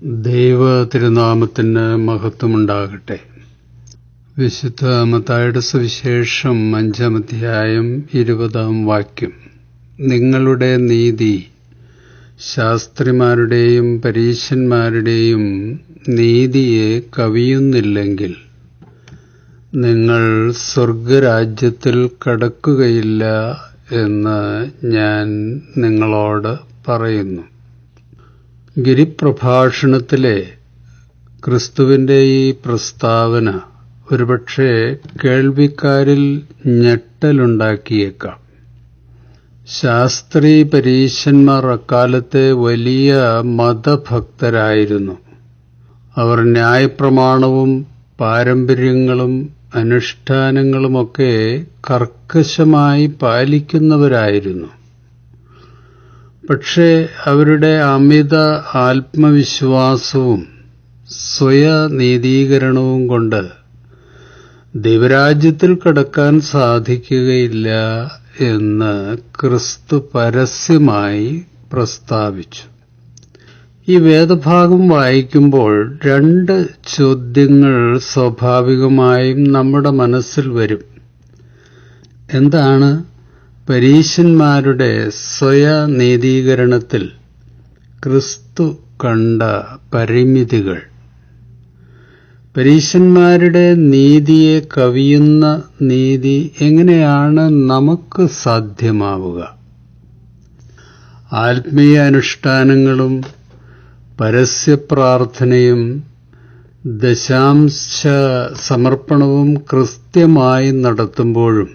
ദൈവ തിരുനാമത്തിന് മഹത്വമുണ്ടാകട്ടെ. വിശുദ്ധ മത്തായിയുടെ സുവിശേഷം 5-ാം അധ്യായം 20-ാം വാക്യം. നിങ്ങളുടെ നീതി ശാസ്ത്രിമാരുടെയും പരീശന്മാരുടെയും നീതിയെ കവിയുന്നില്ലെങ്കിൽ നിങ്ങൾ സ്വർഗരാജ്യത്തിൽ കടക്കുകയില്ല എന്ന് ഞാൻ നിങ്ങളോട് പറയുന്നു. ഗിരിപ്രഭാഷണത്തിലെ ക്രിസ്തുവിന്റെ ഈ പ്രസ്താവന ഒരുപക്ഷെ കേൾവിക്കാരിൽ ഞെട്ടലുണ്ടാക്കിയേക്കാം. ശാസ്ത്രീ പരീശന്മാർ അക്കാലത്തെ വലിയ മതഭക്തരായിരുന്നു. അവർ ന്യായപ്രമാണവും പാരമ്പര്യങ്ങളും അനുഷ്ഠാനങ്ങളുമൊക്കെ കർക്കശമായി പാലിക്കുന്നവരായിരുന്നു. പക്ഷേ അവരുടെ അമിത ആത്മവിശ്വാസവും സ്വയനീതീകരണവും കൊണ്ട് ദൈവരാജ്യത്തിൽ കടക്കാൻ സാധിക്കുകയില്ല എന്ന് ക്രിസ്തു പരസ്യമായി പ്രസ്താവിച്ചു. ഈ വേദഭാഗം വായിക്കുമ്പോൾ 2 ചോദ്യങ്ങൾ സ്വാഭാവികമായും നമ്മുടെ മനസ്സിൽ വരും. എന്താണ് പരീശന്മാരുടെ സ്വയനീതീകരണത്തിൽ ക്രിസ്തു കണ്ട പരിമിതികൾ? പരീശന്മാരുടെ നീതിയെ കവിയുന്ന നീതി എങ്ങനെയാണ് നമുക്ക് സാധ്യമാവുക? ആത്മീയ അനുഷ്ഠാനങ്ങളും പരസ്യപ്രാർത്ഥനയും ദശാംശ സമർപ്പണവും കൃത്യമായി നടത്തുമ്പോഴും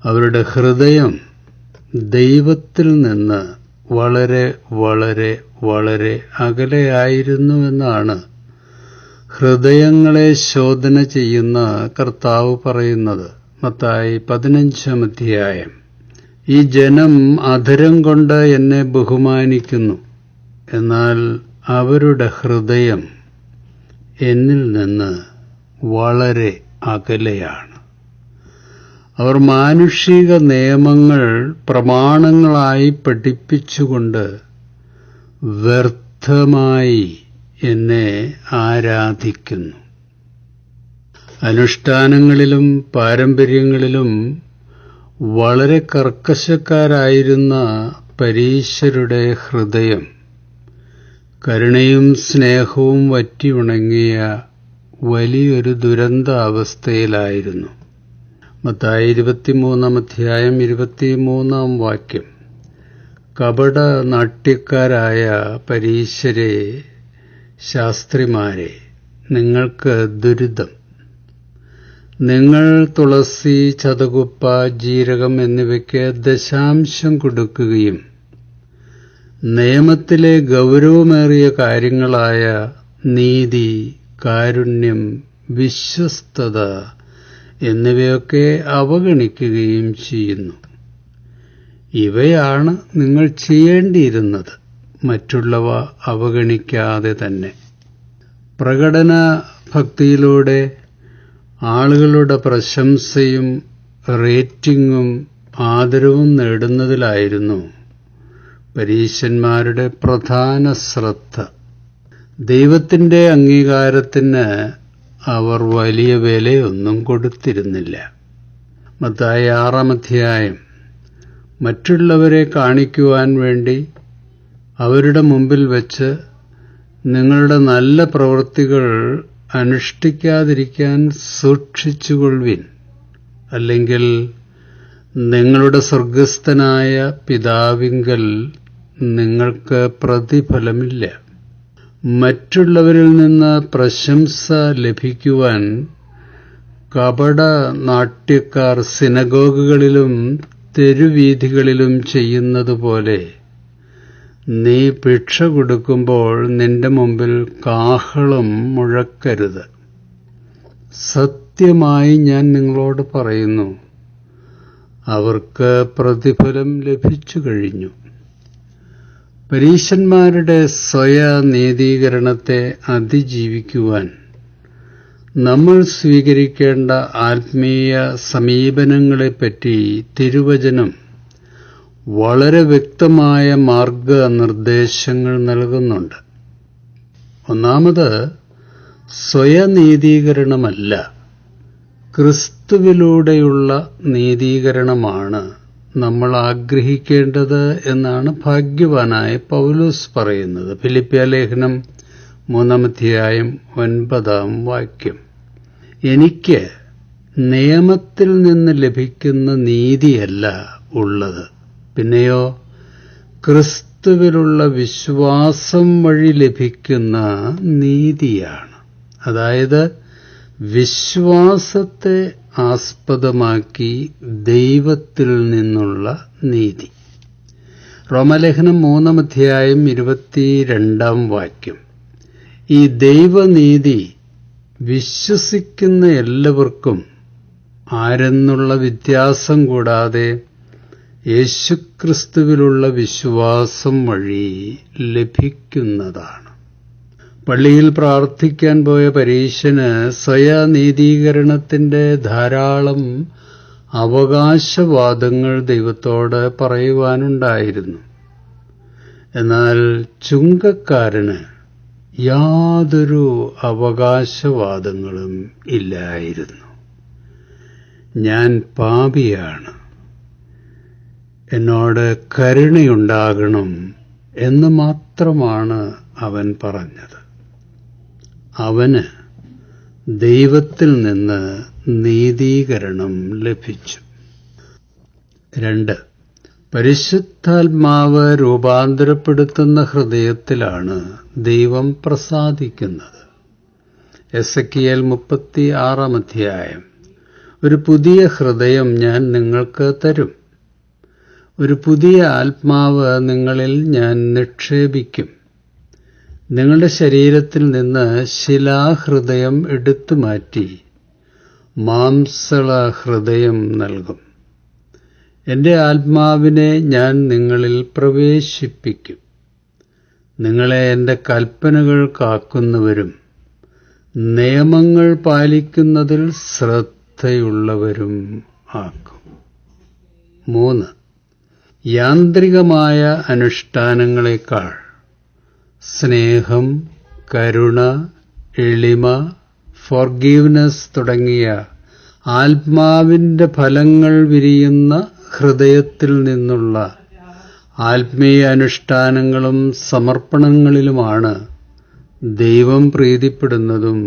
അവരുടെ ഹൃദയം ദൈവത്തിൽ നിന്ന് വളരെ വളരെ വളരെ അകലെയായിരുന്നുവെന്നാണ് ഹൃദയങ്ങളെ ശോധന ചെയ്യുന്ന കർത്താവ് പറയുന്നത്. മത്തായി 15-ാം അധ്യായം. ഈ ജനം അധരം കൊണ്ട് എന്നെ ബഹുമാനിക്കുന്നു, എന്നാൽ അവരുടെ ഹൃദയം എന്നിൽ നിന്ന് വളരെ അകലെയാണ്. അവർ മാനുഷിക നിയമങ്ങൾ പ്രമാണങ്ങളായി പഠിപ്പിച്ചുകൊണ്ട് വ്യർത്ഥമായി എന്നെ ആരാധിക്കുന്നു. അനുഷ്ഠാനങ്ങളിലും പാരമ്പര്യങ്ങളിലും വളരെ കർക്കശക്കാരായിരുന്ന പരീശരുടെ ഹൃദയം കരുണയും സ്നേഹവും വറ്റിയുണങ്ങിയ വലിയൊരു ദുരന്താവസ്ഥയിലായിരുന്നു. മത്തായി 23-ാം അധ്യായം 23-ാം വാക്യം. കപട നാട്യക്കാരായ പരീശരെ, ശാസ്ത്രിമാരെ, നിങ്ങൾക്ക് ദുരിതം! നിങ്ങൾ തുളസി, ചതകുപ്പ, ജീരകം എന്നിവയ്ക്ക് ദശാംശം കൊടുക്കുകയും നിയമത്തിലെ ഗൗരവമേറിയ കാര്യങ്ങളായ നീതി, കാരുണ്യം, വിശ്വസ്തത എന്നിവയൊക്കെ അവഗണിക്കുകയും ചെയ്യുന്നു. ഇവയാണ് നിങ്ങൾ ചെയ്യേണ്ടിയിരുന്നത്, മറ്റുള്ളവ അവഗണിക്കാതെ തന്നെ. പ്രകടന ഭക്തിയിലൂടെ ആളുകളുടെ പ്രശംസയും റേറ്റിംഗും ആദരവും നേടുന്നതിലായിരുന്നു പരീശന്മാരുടെ പ്രധാന ശ്രദ്ധ. ദൈവത്തിന്റെ അംഗീകാരത്തിന് അവർ വലിയ വിലയൊന്നും കൊടുത്തിരുന്നില്ല. മത്തായി 6-ാം അധ്യായം. മറ്റുള്ളവരെ കാണിക്കുവാൻ വേണ്ടി അവരുടെ മുമ്പിൽ വെച്ച് നിങ്ങളുടെ നല്ല പ്രവൃത്തികൾ അനുഷ്ഠിക്കാതിരിക്കാൻ സൂക്ഷിച്ചുകൊള്ളുവിൻ, അല്ലെങ്കിൽ നിങ്ങളുടെ സ്വർഗസ്ഥനായ പിതാവിങ്കൽ നിങ്ങൾക്ക് പ്രതിഫലമില്ല. മറ്റുള്ളവരിൽ നിന്ന് പ്രശംസ ലഭിക്കുവാൻ കപട നാട്യക്കാർ സിനഗോഗുകളിലും തെരുവീഥികളിലും ചെയ്യുന്നതുപോലെ നീ ഭിക്ഷ കൊടുക്കുമ്പോൾ നിന്റെ മുമ്പിൽ കാഹളം മുഴക്കരുത്. സത്യമായി ഞാൻ നിങ്ങളോട് പറയുന്നു, അവർക്ക് പ്രതിഫലം ലഭിച്ചു കഴിഞ്ഞു. പരീശന്മാരുടെ സ്വയനീതീകരണത്തെ അതിജീവിക്കുവാൻ നമ്മൾ സ്വീകരിക്കേണ്ട ആത്മീയ സമീപനങ്ങളെപ്പറ്റി തിരുവചനം വളരെ വ്യക്തമായ മാർഗനിർദ്ദേശങ്ങൾ നൽകുന്നുണ്ട്. ഒന്നാമത് സ്വയനീതീകരണമല്ല, ക്രിസ്തുവിലൂടെയുള്ള നീതീകരണമാണ് നമ്മൾ ആഗ്രഹിക്കേണ്ടത് എന്നാണ് ഭാഗ്യവാനായ പൗലോസ് പറയുന്നത്. ഫിലിപ്പിയ ലേഖനം 3:9. എനിക്ക് നിയമത്തിൽ നിന്ന് ലഭിക്കുന്ന നീതിയല്ല ഉള്ളത്, പിന്നെയോ ക്രിസ്തുവിലുള്ള വിശ്വാസം വഴി ലഭിക്കുന്ന നീതിയാണ്. അതായത് വിശ്വാസത്തെ ആസ്പദമാക്കി ദൈവത്തിൽ നിന്നുള്ള നീതി. റോമാലേഖനം 3:22. ഈ ദൈവനീതി വിശ്വസിക്കുന്ന എല്ലാവർക്കും ആരെന്നുള്ള വ്യത്യാസം കൂടാതെ യേശുക്രിസ്തുവിലുള്ള വിശ്വാസം വഴി ലഭിക്കുന്നതാണ്. പള്ളിയിൽ പ്രാർത്ഥിക്കാൻ പോയ പരീശന് സ്വയനീതീകരണത്തിന്റെ ധാരാളം അവകാശവാദങ്ങൾ ദൈവത്തോട് പറയുവാനുണ്ടായിരുന്നു. എന്നാൽ ചുങ്കക്കാരന് യാതൊരു അവകാശവാദങ്ങളും ഇല്ലായിരുന്നു. ഞാൻ പാപിയാണ്, എന്നോട് കരുണയുണ്ടാകണം എന്ന് മാത്രമാണ് അവൻ പറഞ്ഞത്. അവന് ദൈവത്തിൽ നിന്ന് നീതീകരണം ലഭിച്ചു. 2. പരിശുദ്ധാത്മാവ് രൂപാന്തരപ്പെടുത്തുന്ന ഹൃദയത്തിലാണ് ദൈവം പ്രസാദിക്കുന്നത്. എസെക്കിയേൽ 36. ഒരു പുതിയ ഹൃദയം ഞാൻ നിങ്ങൾക്ക് തരും, ഒരു പുതിയ ആത്മാവ് നിങ്ങളിൽ ഞാൻ നിക്ഷേപിക്കും. നിങ്ങളുടെ ശരീരത്തിൽ നിന്ന് ശിലാഹൃദയം എടുത്തുമാറ്റി മാംസള ഹൃദയം നൽകും. എന്റെ ആത്മാവിനെ ഞാൻ നിങ്ങളിൽ പ്രവേശിപ്പിക്കും. നിങ്ങളെ എന്റെ കൽപ്പനകൾ കാക്കുന്നവരും നിയമങ്ങൾ പാലിക്കുന്നതിൽ ശ്രദ്ധയുള്ളവരും ആക്കും. 3. യാന്ത്രികമായ അനുഷ്ഠാനങ്ങളെക്കാൾ സ്നേഹം, കരുണ, എളിമ, ഫോർഗീവ്നെസ് തുടങ്ങിയ ആത്മാവിന്റെ ഫലങ്ങൾ വിരിയുന്ന ഹൃദയത്തിൽ നിന്നുള്ള ആത്മീയ അനുഷ്ഠാനങ്ങളും സമർപ്പണങ്ങളിലുമാണ് ദൈവം പ്രീതിപ്പെടുന്നതും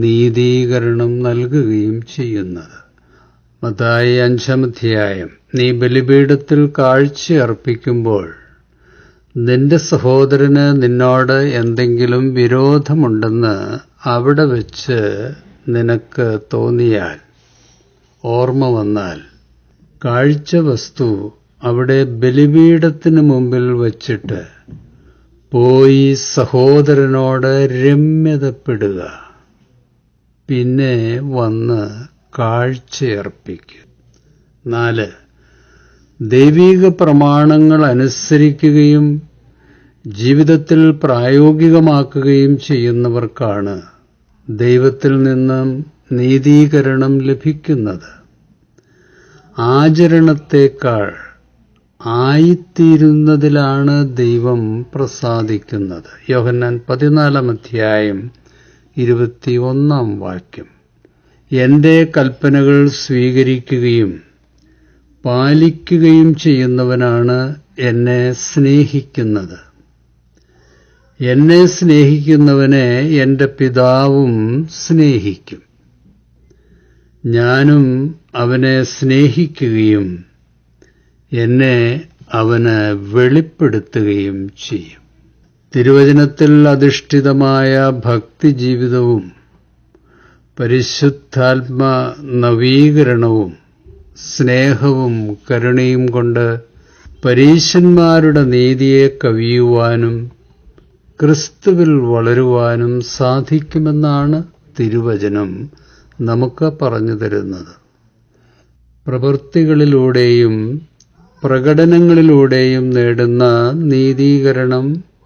നീതീകരണം നൽകുകയും ചെയ്യുന്നത്. മത്തായി 5. നീ ബലിപീഠത്തിൽ കാഴ്ചയർപ്പിക്കുമ്പോൾ നിന്റെ സഹോദരന് നിന്നോട് എന്തെങ്കിലും വിരോധമുണ്ടെന്ന് അവിടെ വെച്ച് നിനക്ക് തോന്നിയാൽ, ഓർമ്മ വന്നാൽ, കാഴ്ചവസ്തു അവിടെ ബലിപീഠത്തിന് മുമ്പിൽ വച്ചിട്ട് പോയി സഹോദരനോട് രമ്യതപ്പെടുക, പിന്നെ വന്ന് കാഴ്ചയർപ്പിക്കുക. 4. ദൈവിക പ്രമാണങ്ങൾ അനുസരിക്കുകയും ജീവിതത്തിൽ പ്രായോഗികമാക്കുകയും ചെയ്യുന്നവർക്കാണ് ദൈവത്തിൽ നിന്നും നീതീകരണം ലഭിക്കുന്നത്. ആചരണത്തേക്കാൾ ആയിത്തീരുന്നതിലാണ് ദൈവം പ്രസാദിക്കുന്നത്. യോഹന്നാൻ 14:21. എന്റെ കൽപ്പനകൾ സ്വീകരിക്കുകയും പാലിക്കുകയും ചെയ്യുന്നവനാണ് എന്നെ സ്നേഹിക്കുന്നത്. എന്നെ സ്നേഹിക്കുന്നവനെ എന്റെ പിതാവും സ്നേഹിക്കും. ഞാനും അവനെ സ്നേഹിക്കുകയും എന്നെ അവന് വെളിപ്പെടുത്തുകയും ചെയ്യും. തിരുവചനത്തിൽ അധിഷ്ഠിതമായ ഭക്തിജീവിതവും പരിശുദ്ധാത്മ നവീകരണവും സ്നേഹവും കരുണയും കൊണ്ട് പരീശന്മാരുടെ നീതിയെ കവിയുവാനും ക്രിസ്തുവിൽ വളരുവാനും സാധിക്കുമെന്നാണ് തിരുവചനം നമുക്ക് പറഞ്ഞു തരുന്നത്. പ്രവൃത്തികളിലൂടെയും പ്രകടനങ്ങളിലൂടെയും നേടുന്ന നീതീകരണം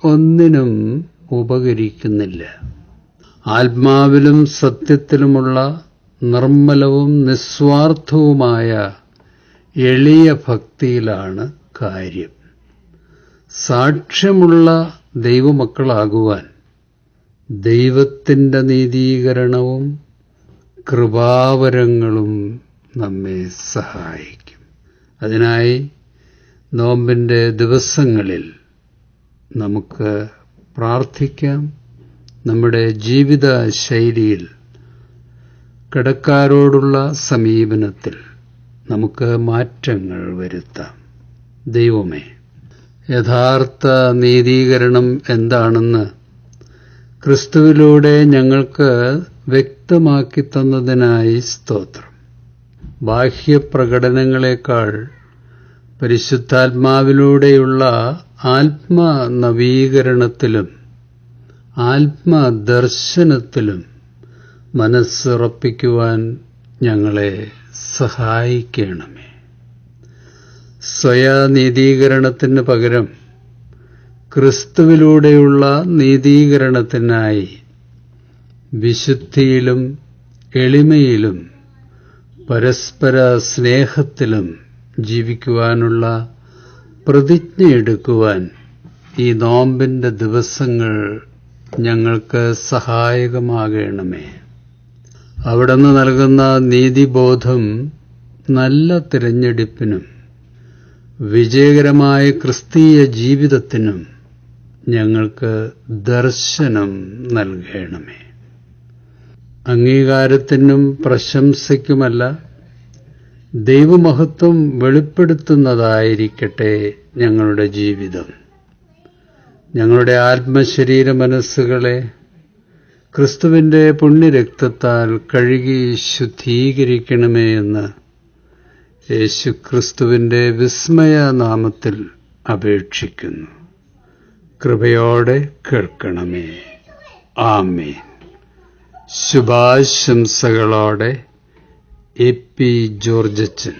ഒന്നിനും ഉപകരിക്കുന്നില്ല. ആത്മാവിലും സത്യത്തിലുമുള്ള നിർമ്മലവും നിസ്വാർത്ഥവുമായ എളിയ ഭക്തിയിലാണ് കാര്യം. സാക്ഷ്യമുള്ള ദൈവമക്കളാകുവാൻ ദൈവത്തിൻ്റെ നീതീകരണവും കൃപാവരങ്ങളും നമ്മെ സഹായിക്കും. അതിനായി നോമ്പിൻ്റെ ദിവസങ്ങളിൽ നമുക്ക് പ്രാർത്ഥിക്കാം. നമ്മുടെ ജീവിത ശൈലിയിൽ, കടക്കാരോടുള്ള സമീപനത്തിൽ നമുക്ക് മാറ്റങ്ങൾ വരുത്താം. ദൈവമേ, യഥാർത്ഥ നീതീകരണം എന്താണെന്ന് ക്രിസ്തുവിലൂടെ ഞങ്ങൾക്ക് വ്യക്തമാക്കി തന്നതിനായി സ്തോത്രം. ബാഹ്യപ്രകടനങ്ങളെക്കാൾ പരിശുദ്ധാത്മാവിലൂടെയുള്ള ആത്മനവീകരണത്തിലും ആത്മദർശനത്തിലും മനസ്സുറപ്പിക്കുവാൻ ഞങ്ങളെ സഹായിക്കണമേ. സ്വയനീതീകരണത്തിന് പകരം ക്രിസ്തുവിലൂടെയുള്ള നീതീകരണത്തിനായി വിശുദ്ധിയിലും എളിമയിലും പരസ്പര സ്നേഹത്തിലും ജീവിക്കുവാനുള്ള പ്രതിജ്ഞയെടുക്കുവാൻ ഈ നോമ്പിൻ്റെ ദിവസങ്ങൾ ഞങ്ങൾക്ക് സഹായകമാകണമേ. അവിടുന്ന് നൽകുന്ന നീതിബോധം നല്ല തിരഞ്ഞെടുപ്പിനും വിജയകരമായ ക്രിസ്തീയ ജീവിതത്തിനും ഞങ്ങൾക്ക് ദർശനം നൽകണമേ. അംഗീകാരത്തിനും പ്രശംസയ്ക്കുമല്ല, ദൈവമഹത്വം വെളിപ്പെടുത്തുന്നതായിരിക്കട്ടെ ഞങ്ങളുടെ ജീവിതം. ഞങ്ങളുടെ ആത്മശരീര മനസ്സുകളെ ക്രിസ്തുവിൻ്റെ പുണ്യരക്തത്താൽ കഴുകി ശുദ്ധീകരിക്കണമേ എന്ന് യേശുക്രിസ്തുവിൻ്റെ വിസ്മയനാമത്തിൽ അപേക്ഷിക്കുന്നു. കൃപയോടെ കേൾക്കണമേ. ആമേൻ. ശുഭാശംസകളോടെ എ പി ജോർജച്ചൻ.